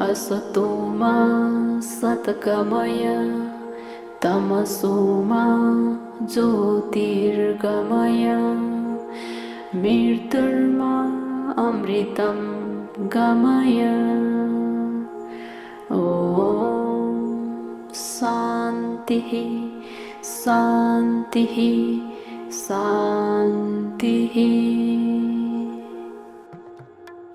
असतो मा सद्गमय तमसो मा ज्योतिर्गमय मृत्युर्मा अमृतं गमय। ॐ शान्तिः शान्तिः शान्तिः।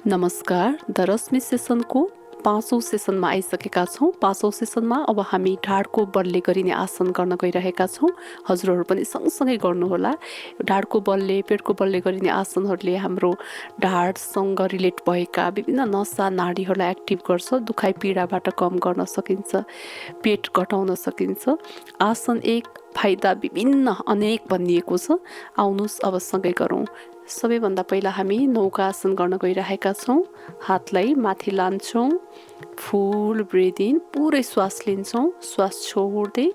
नमस्कार, द रश्मि सेसनको 5औं सेसनमा आइसकेका छौँ। 5औं सेसनमा अब हामी ढाडको बलले गरिने आसन गर्न गइरहेका छौँ। हजुरहरू पनि सँगसँगै गर्नुहोला। ढाडको बलले पेटको बलले गरिने आसनहरूले हाम्रो ढाडसँग रिलेट भएका विभिन्न नसा नाडीहरूलाई एक्टिभ गर्छ, दुखाइ पीडाबाट कम गर्न सकिन्छ, पेट घटाउन सकिन्छ। आसन एक, फाइदा विभिन्न अनेक भनिएको छ। आउनुहोस् अब सँगै गरौँ। सबैभन्दा पहिला हामी नौकासन गर्न गइरहेका छौँ। हातलाई माथि लान्छौँ, फुल ब्रिथ इन, पुरै श्वास लिन्छौँ, श्वास छोड्दै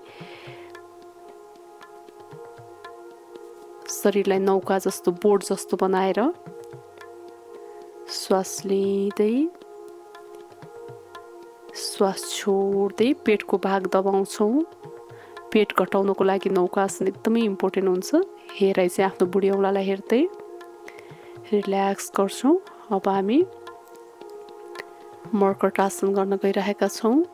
शरीरलाई नौका जस्तो बोट जस्तो बनाएर श्वास लिँदै श्वास छोड्दै पेटको भाग दबाउँछौँ। पेट घटाउनको लागि नौकासन एकदमै इम्पोर्टेन्ट हुन्छ। हेराइ चाहिँ आफ्नो बुढी औँलालाई हेर्दै रिल्याक्स गर्छौँ। अब हामी मर्कटासन गर्न गइरहेका छौँ।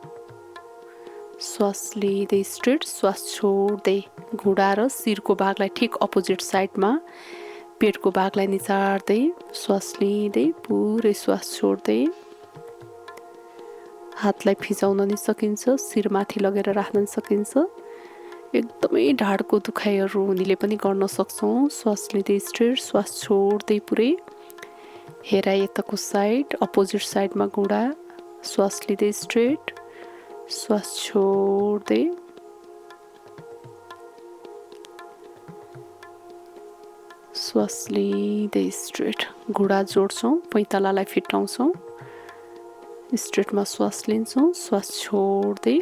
श्वास लिँदै स्ट्रेट, श्वास छोड्दै घुँडा र शिरको भागलाई ठिक अपोजिट साइडमा, पेटको भागलाई निचार्दै श्वास लिँदै पुरै श्वास छोड्दै हातलाई फिजाउन नि सकिन्छ, शिरमाथि लगेर राख्न सकिन्छ। एकदमै ढाडको दुखाइहरू हुनेले पनि गर्न सक्छौँ। श्वास लिँदै स्ट्रेट, श्वास छोड्दै पुरै हेराइ यताको साइड, अपोजिट साइडमा घुँडा, श्वास लिँदै स्ट्रेट, श्वास छोड्दै श्वास लिँदै स्ट्रेट, घुँडा जोड्छौँ, पैतालालाई फिटाउँछौँ, स्ट्रेटमा श्वास लिन्छौँ, श्वास छोड्दै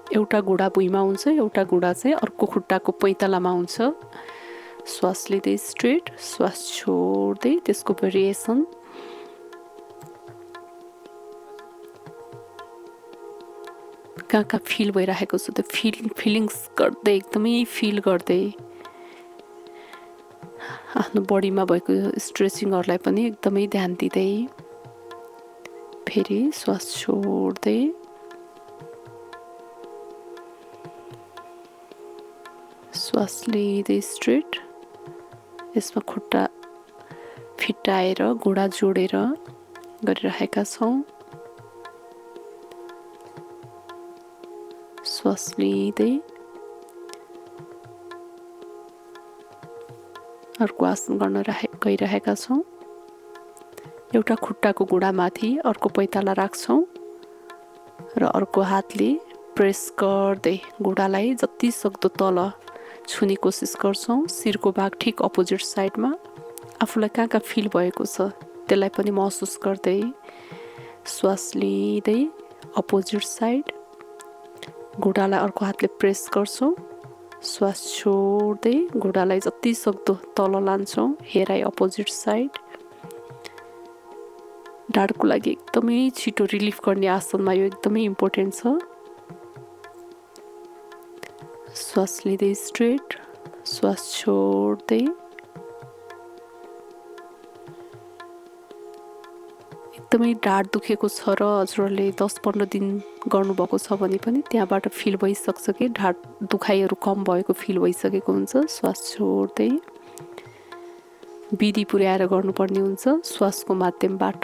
एउटा घुँडा भुइँमा हुन्छ, एउटा घुँडा चाहिँ अर्को खुट्टाको पैतालामा हुन्छ। श्वास लिँदै स्ट्रेट, श्वास छोड्दै त्यसको भेरिएसन। कहाँ कहाँ फिल भइरहेको छ त्यो फिलिङ्स गर्दै एकदमै फिल गर्दै आफ्नो बडीमा भएको स्ट्रेचिङहरूलाई पनि एकदमै ध्यान दिँदै फेरि श्वास छोड्दै श्वास लिँदै स्ट्रेट, यसमा खुट्टा फिटाएर घुँडा जोडेर गरिरहेका छौँ। श्वास लिँदै अर्को आसन गर्न गइरहेका छौँ। एउटा खुट्टाको घुँडामाथि अर्को पैताला राख्छौँ र अर्को हातले प्रेस गर्दै घुँडालाई जति सक्दो तल छुने कोसिस गर्छौँ। शिरको भाग ठिक अपोजिट साइडमा, आफूलाई कहाँ कहाँ फिल भएको छ त्यसलाई पनि महसुस गर्दै श्वास लिँदै अपोजिट साइड, घुँडालाई अर्को हातले प्रेस गर्छौँ, श्वास छोड्दै घुँडालाई जति सक्दो तल लान्छौँ, हेराइ अपोजिट साइड। ढाडको लागि एकदमै छिटो रिलिफ गर्ने आसनमा यो एकदमै इम्पोर्टेन्ट छ। श्वास लिँदै स्ट्रेट, श्वास छोड्दै एकदमै ढाड दुखेको छ र हजुरहरूले 10-15 दिन गर्नुभएको छ भने पनि त्यहाँबाट फिल भइसक्छ कि ढाड दुखाइहरू कम भएको फिल भइसकेको हुन्छ। श्वास छोड्दै विधि पुर्याएर गर्नुपर्ने हुन्छ। श्वासको माध्यमबाट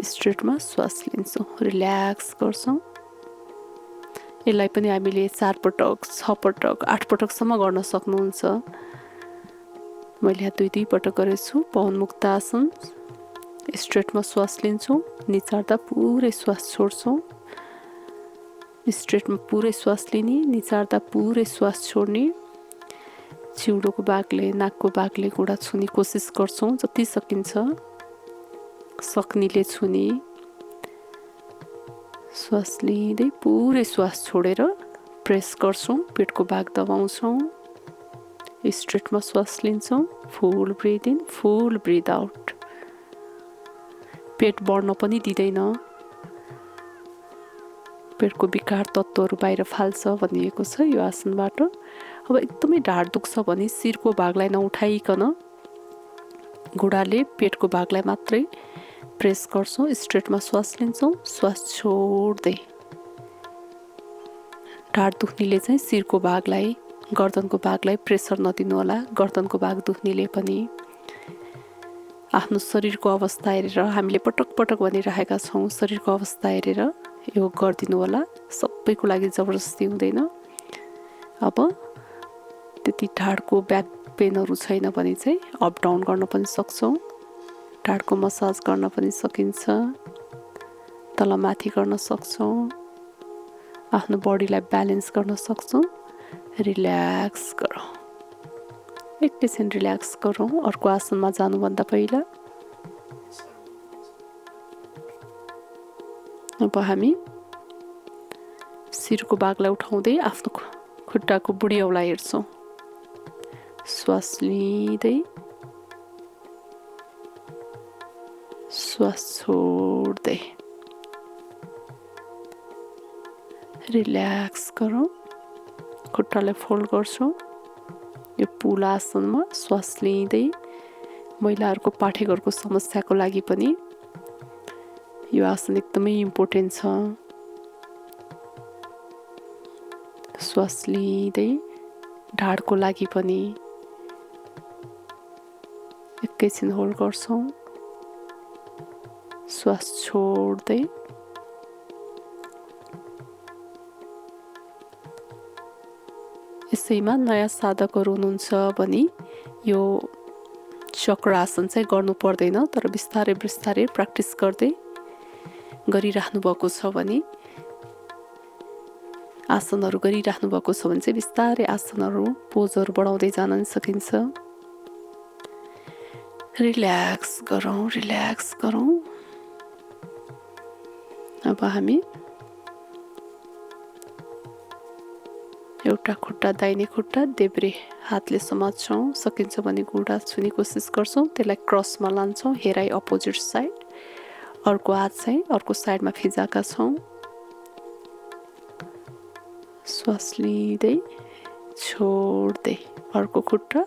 स्ट्रेटमा श्वास लिन्छौँ, रिल्याक्स गर्छौँ। यसलाई पनि हामीले 4 पटक, 6 पटक, 8 पटकसम्म गर्न सक्नुहुन्छ। मैले यहाँ 2 पटक गरेछु। पवनमुक्त आसन, स्ट्रेटमा श्वास लिन्छौँ, निचार्दा पुरै श्वास छोड्छौँ। स्ट्रेटमा पुरै श्वास लिने, निचार्दा पुरै श्वास छोड्ने। चिउडोको भागले, नाकको भागले घुँडा छुने कोसिस गर्छौँ जति सकिन्छ, सक्नेले छुने। श्वास लिँदै पुरै श्वास छोडेर प्रेस गर्छौँ, पेटको भाग दबाउँछौँ। स्ट्रेटमा श्वास लिन्छौँ, full breath in, full breath out. पेट बढ्न पनि दिँदैन, पेटको विकार तत्त्वहरू बाहिर फाल्छ भनिएको छ यो आसनबाट। अब एकदमै ढाड दुख्छ भने शिरको भागलाई नउठाइकन घुँडाले पेटको भागलाई मात्रै प्रेस गर्छौँ, स्ट्रेटमा श्वास लिन्छौँ, श्वास छोड्दै। ढाड दुख्नेले चाहिँ शिरको भागलाई, गर्दनको भागलाई प्रेसर नदिनु होला। गर्दनको भाग दुख्नेले पनि आफ्नो शरीरको अवस्था हेरेर, हामीले पटक पटक भनिरहेका छौँ, शरीरको अवस्था हेरेर योग गरिदिनु होला। सबैको लागि जबरजस्ती हुँदैन। अब त्यति ढाडको ब्याक पेनहरू छैन भने चाहिँ अप डाउन गर्न पनि सक्छौँ, ढाडको मसाज गर्न पनि सकिन्छ, तलमाथि गर्न सक्छौँ, आफ्नो बडीलाई ब्यालेन्स गर्न सक्छौँ। रिल्याक्स गरौँ, एकैछिन रिल्याक्स गरौँ। अर्को आसनमा जानुभन्दा पहिला अब हामी शिरको भागलाई उठाउँदै आफ्नो खुट्टाको बुढी औँला हेर्छौँ। श्वास लिँदै श्वास छोड्दै रिल्याक्स गरौँ। खुट्टालाई फोल्ड गर्छौँ। यो पुल आसनमा श्वास लिँदै, महिलाहरूको पाठेघरको समस्याको लागि पनि यो आसन एकदमै इम्पोर्टेन्ट छ। श्वास लिँदै ढाडको लागि पनि एकैछिन होल्ड गर्छौँ। श्वास छोड्दै यसैमा नयाँ साधकहरू हुनुहुन्छ भने यो चक्र आसन चाहिँ गर्नु पर्दैन, तर बिस्तारै बिस्तारै प्र्याक्टिस गर्दै गरिराख्नु भएको छ भने, आसनहरू गरिराख्नु भएको छ भने चाहिँ बिस्तारै आसनहरू, पोजहरू बढाउँदै जान सकिन्छ। रिल्याक्स गरौँ, रिल्याक्स गरौँ। अब हामी एउटा खुट्टा दाहिने खुट्टा देब्रे हातले समात्छौँ, सकिन्छ भने घुँडा छुने कोसिस गर्छौँ, त्यसलाई क्रसमा लान्छौँ, हेराइ अपोजिट साइड। अर्को हात चाहिँ अर्को साइडमा फिजाका छौँ। श्वास लिँदै छोड्दै अर्को खुट्टा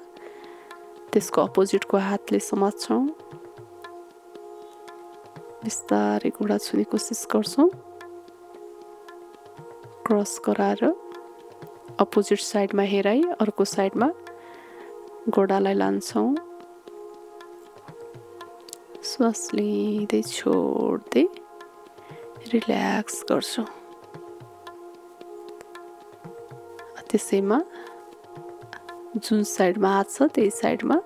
त्यसको अपोजिटको हातले समात्छौँ, बिस्तारै घुँडा छुने कोसिस गर्छौँ, क्रस गराएर अपोजिट साइडमा हेराइ अर्को साइडमा घुँडालाई लान्छौँ। श्वास लिँदै छोड्दै रिल्याक्स गर्छौँ। त्यसैमा जुन साइडमा हात छ त्यही साइडमा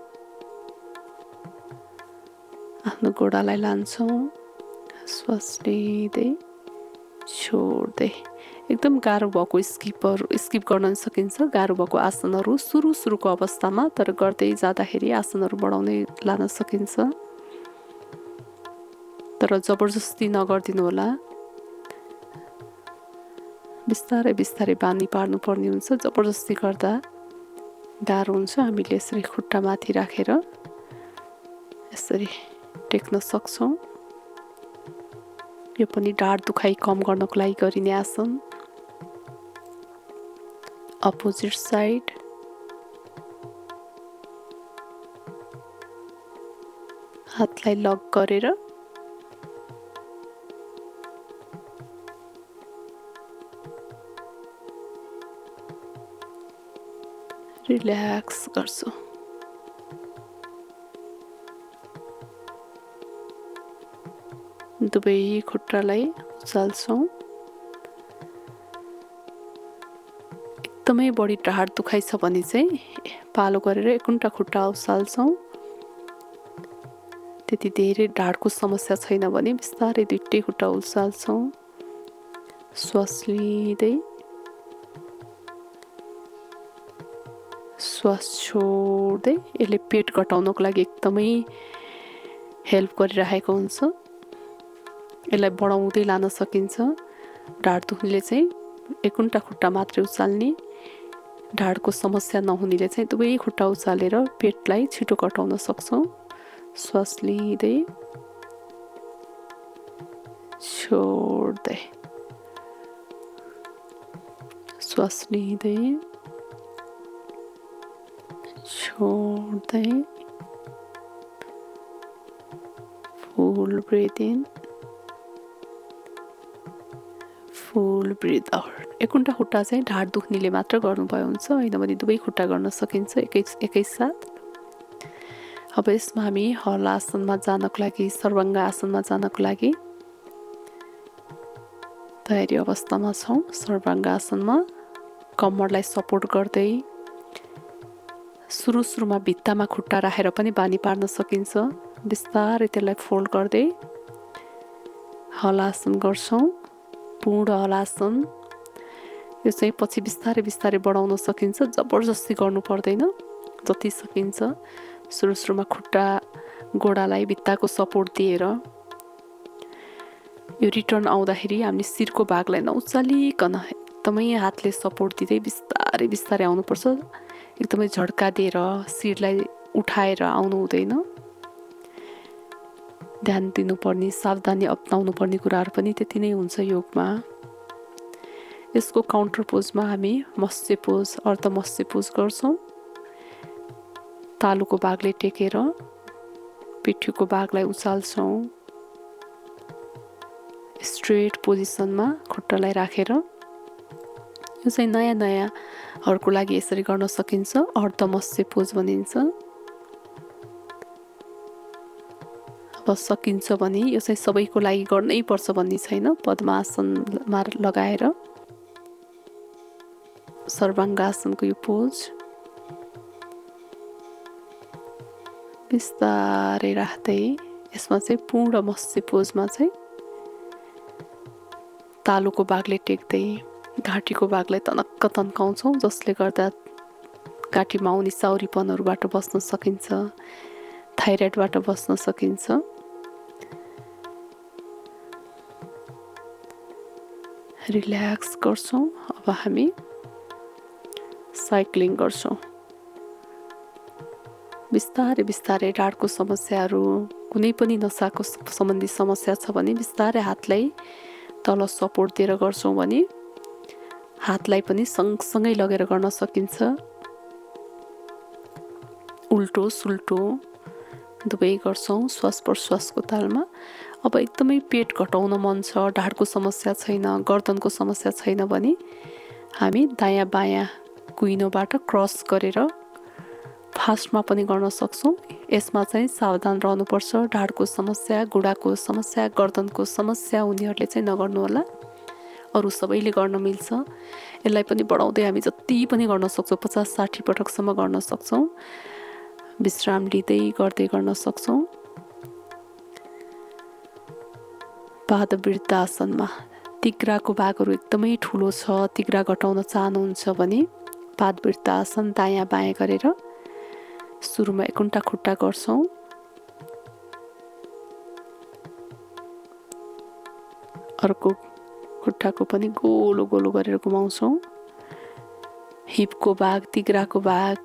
आफ्नो घुँडालाई लान्छौँ। श्वास लिँदै छोड्दै। एकदम गाह्रो भएको स्किप गर्न सकिन्छ, गाह्रो भएको आसनहरू सुरुको अवस्थामा, तर गर्दै जाँदाखेरि आसनहरू बढाउँदै लान सकिन्छ। तर जबरजस्ती नगरिदिनु होला, बिस्तारै बिस्तारै बानी पार्नु पर्ने हुन्छ। जबरजस्ती गर्दा गाह्रो हुन्छ। हामीले यसरी खुट्टा माथि राखेर यसरी टेक्न सक्छौँ। यो पनि ढाड दुखाइ कम गर्नको लागि गरिने आसन। अपोजिट साइड हातलाई लक गरेर रिल्याक्स गर्छु। दुवै खुट्टालाई उचाल्छौँ। एकदमै बढी ढाड दुखाइ छ भने चाहिँ पालो गरेर एकुन्टा खुट्टा उचाल्छौँ। त्यति धेरै ढाडको समस्या छैन भने बिस्तारै दुईटै खुट्टा उचाल्छौँ। श्वास लिँदै श्वास छोड्दै। यसले पेट घटाउनको लागि एकदमै हेल्प गरिरहेको हुन्छ। यसलाई बढाउँदै लान सकिन्छ। ढाड दुख्नेले चाहिँ एकुन्टा खुट्टा मात्रै उचाल्ने, ढाडको समस्या नहुनेले चाहिँ दुवै खुट्टा उचालेर पेटलाई छिटो घटाउन सक्छौँ। श्वास लिँदै छोड्दै श्वास लिँदै छोड्दै full breath in full breath out. एकुन्टा खुट्टा चाहिँ ढाड दुख्नेले मात्र गर्नुभयो हुन्छ, होइन भने दुवै खुट्टा गर्न सकिन्छ एकैसाथ। अब यसमा हामी हल आसनमा जानको लागि, सर्वाङ्ग आसनमा जानको लागि तयारी अवस्थामा छौँ। सर्वाङ्ग आसनमा कम्मरलाई सपोर्ट गर्दै सुरुमा भित्तामा खुट्टा राखेर पनि बानी पार्न सकिन्छ। बिस्तारै त्यसलाई फोल्ड गर्दै हलासन गर्छौँ। पूर्ण हलासन यो चाहिँ पछि बिस्तारै बढाउन सकिन्छ, जबरजस्ती गर्नु पर्दैन, जति सकिन्छ। सुरुमा खुट्टा गोडालाई भित्ताको सपोर्ट दिएर यो रिटर्न आउँदाखेरि हामीले शिरको भागलाई नउचालिकन एकदमै हातले सपोर्ट दिँदै बिस्तारै आउनुपर्छ। एकदमै झड्का दिएर शिरलाई उठाएर आउनु हुँदैन। ध्यान दिनुपर्ने, सावधानी अपनाउनु पर्ने कुराहरू पनि त्यति नै हुन्छ योगमा। यसको काउन्टर पोजमा हामी मत्स्य पोज, अर्ध मत्स्य पोज गर्छौँ। तालुको भागले टेकेर पिठ्युको भागलाई उचाल्छौँ। स्ट्रेट पोजिसनमा खुट्टालाई राखेर यो चाहिँ नयाँहरूको लागि यसरी गर्न सकिन्छ। अर्ध मत्स्य पोज भनिन्छ। अब सकिन्छ भने यो चाहिँ सबैको लागि गर्नै पर्छ भन्ने छैन। पद्मासनमा लगाएर सर्वाङ्गासनको यो पोज बिस्तारै राख्दै यसमा चाहिँ पूर्ण मत्स्य पोजमा चाहिँ तालुको भागले टेक्दै घाँटीको भागलाई तनक्क तन्काउँछौँ, जसले गर्दा घाँटीमा आउने साउरीपनहरूबाट बस्न सकिन्छ, थाइरोइडबाट बस्न सकिन्छ। रिल्याक्स गर्छौँ। अब हामी साइक्लिङ गर्छौँ। बिस्तारै ढाडको समस्याहरू, कुनै पनि नसाको सम्बन्धी समस्या छ भने बिस्तारै हातलाई तल सपोर्ट दिएर गर्छौँ भने हातलाई पनि सँगसँगै लगेर गर्न सकिन्छ। उल्टो सुल्टो दुवै गर्छौँ श्वास प्रश्वासको तालमा। अब एकदमै पेट घटाउन मन छ, ढाडको समस्या छैन, गर्दनको समस्या छैन भने हामी दायाँ बायाँ कुइनोबाट क्रस गरेर फास्टमा पनि गर्न सक्छौँ। यसमा चाहिँ सावधान रहनुपर्छ। ढाडको समस्या, गुडाको समस्या, गर्दनको समस्या उनीहरूले चाहिँ नगर्नु होला। अरू सबैले गर्न मिल्छ। यसलाई पनि बढाउँदै हामी जति पनि गर्न सक्छौँ, 50-60 पटकसम्म गर्न सक्छौँ। विश्राम लिँदै गर्दै गर्न सक्छौँ। पादवृत्तासनमा तिघ्राको भागहरू एकदमै ठुलो छ, तिघ्रा घटाउन चाहनुहुन्छ भने पादवृत्तासन दायाँ बायाँ गरेर सुरुमा एकुन्टा खुट्टा गर्छौँ। अर्को खुट्टाको पनि गोलो गोलो गरेर घुमाउँछौँ। हिपको भाग, तिघ्राको भाग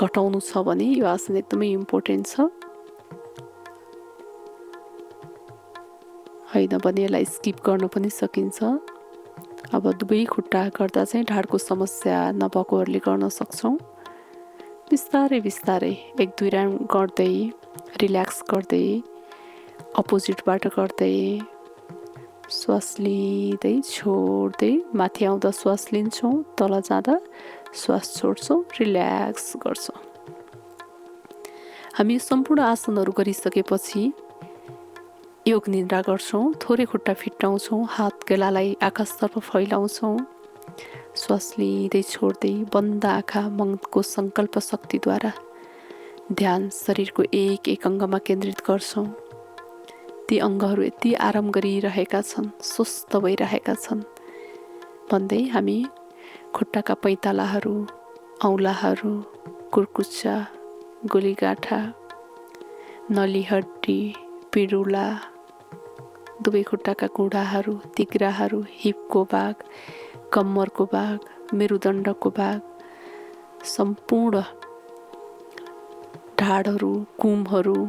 घटाउनु छ भने यो आसन एकदमै इम्पोर्टेन्ट छ। होइन भने यसलाई स्किप गर्नु पनि सकिन्छ। अब दुवै खुट्टा गर्दा चाहिँ ढाडको समस्या नभएकोहरूले गर्न सक्छौँ। बिस्तारै 1-2 राउन्ड गर्दै रिल्याक्स गर्दै अपोजिटबाट गर्दै श्वास लिँदै छोड्दै माथि आउँदा श्वास लिन्छौँ, तल जाँदा श्वास छोड्छौँ, रिल्याक्स गर्छौँ। हामी सम्पूर्ण आसनहरू गरिसकेपछि योग निद्रा गर्छौँ। थोरै खुट्टा फिट्टाउँछौँ, हात गेलालाई आकाशतर्फ फैलाउँछौँ। श्वास लिँदै छोड्दै बन्द आँखा मनको सङ्कल्प शक्तिद्वारा ध्यान शरीरको एक अङ्गमा केन्द्रित गर्छौँ। ती अङ्गहरू यति आराम गरिरहेका छन्, स्वस्थ भइरहेका छन् भन्दै हामी खुट्टाका पैतालाहरू, औँलाहरू, कुर्कुच्चा, गोलीगाँठा, नलीहड्डी, पिरुला, दुवै खुट्टाका गुडाहरू, तिघ्राहरू, हिपको भाग, कम्मरको भाग, मेरुदण्डको भाग, सम्पूर्ण ढाडहरू, कुमहरू,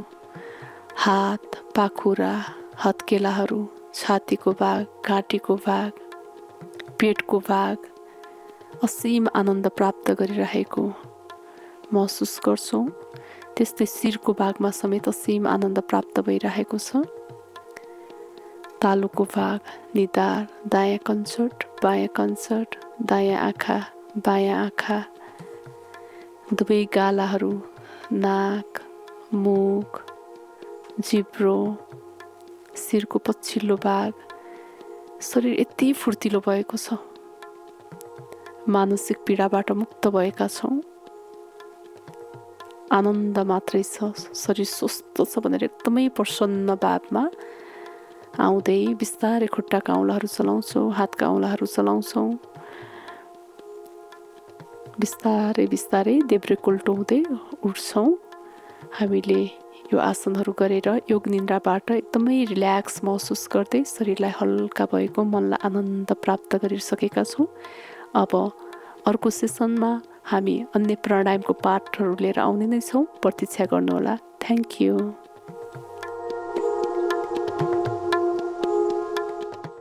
हात, पाखुरा, हत्केलाहरू, छातीको भाग, घाँटीको भाग, पेटको भाग असीम आनन्द प्राप्त गरिरहेको महसुस गर्छौँ। त्यस्तै शिरको भागमा समेत असीम आनन्द प्राप्त भइरहेको छ। तालुको भाग, निधार, दायाँ कन्चट, बायाँ कन्चट, दायाँ आँखा, बायाँ आँखा, दुवै गालाहरू, नाक, मुख, जिब्रो, शिरको पछिल्लो भाग, शरीर यति फुर्तिलो भएको छ। मानसिक पीडाबाट मुक्त भएका छौँ। आनन्द मात्रै छ। शरीर स्वस्थ छ भनेर एकदमै प्रसन्न भावमा आउँदै बिस्तारै खुट्टाका औँलाहरू चलाउँछौँ, हातका औँलाहरू चलाउँछौँ। बिस्तारै बिस्तारै देब्रे कोल्टो हुँदै उठ्छौँ। हामीले यो आसनहरू गरेर योग निन्द्राबाट एकदमै रिल्याक्स महसुस गर्दै शरीरलाई हल्का भएको, मनलाई आनन्द प्राप्त गरिसकेका छौँ। अब अर्को सेसनमा हामी अन्य प्राणायामको पाठहरू लिएर आउने नै छौँ। प्रतीक्षा गर्नुहोला। Thank you.